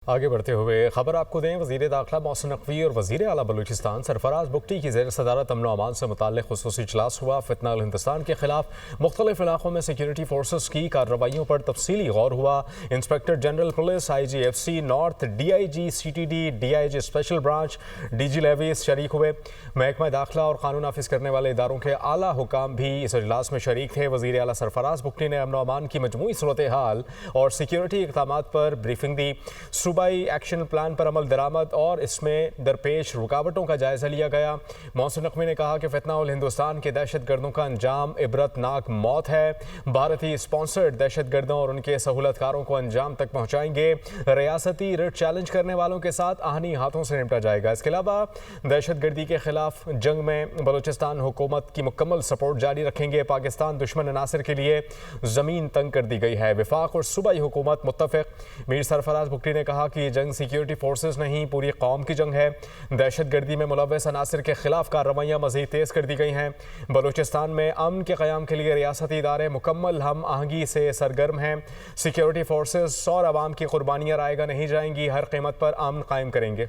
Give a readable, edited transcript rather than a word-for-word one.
आगे बढ़ते हुए खबर आपको दें, वज़ीर दाखिला मोहसिन नकवी और वज़ीर आला बलूचिस्तान सरफराज बुगटी की ज़ेर सदारत अमन अमान से मुताल्लिक़ ख़ुसूसी इजलास हुआ। फितना अल हिंदुस्तान के खिलाफ मुख्तलिफ इलाक़ों में सिक्योरिटी फोर्सेस की कार्रवाइयों पर तफसीली गौर हुआ। Inspector general police, IGFC north, DIG CTD, DIG special branch, DG levies शरीक हुए। महकमा दाखिला और कानून नाफिज करने वाले इदारों के आला हुकाम भी इस इजलास में शरीक थे। वज़ीर आला सरफराज बुगटी ने अमन अमान की मजमूई सूरत हाल और सिक्योरिटी इक़दामात पर ब्रीफिंग दी। सूबाई एक्शन प्लान पर अमल दरामद और इसमें दरपेश रुकावटों का जायजा लिया गया। मोहसिन नकवी ने कहा कि फितना उल हिंदुस्तान के दहशत गर्दों का अंजाम इबरतनाक मौत है। भारतीय स्पॉन्सर्ड दहशत गर्दों और उनके सहूलतकारों को अंजाम तक पहुँचाएंगे। रियासती रिट चैलेंज करने वालों के साथ आहनी हाथों से निपटा जाएगा। इसके अलावा दहशत गर्दी के खिलाफ जंग में बलूचिस्तान हुकूमत की मुकम्मल सपोर्ट जारी रखेंगे। पाकिस्तान दुश्मन अनासर के लिए ज़मीन तंग कर दी गई है। वफाक और सूबाई हुकूमत मुत्तफ़िक। मीर सरफराज बुगटी ने कहा कि जंग सिक्योरिटी फोर्सेस नहीं, पूरी कौम की जंग है। दहशत गर्दी में मुलव्वस अनासर के खिलाफ कार्रवाइयाँ मज़ीद तेज़ कर दी गई हैं। बलूचिस्तान में अमन के क़याम के लिए रियासती इदारे मुकम्मल हम आहंगी से सरगर्म हैं। सिक्योरिटी फोर्सेस और आवाम की कुर्बानियाँ रायगा नहीं जाएंगी, हर कीमत पर अमन कायम करेंगे।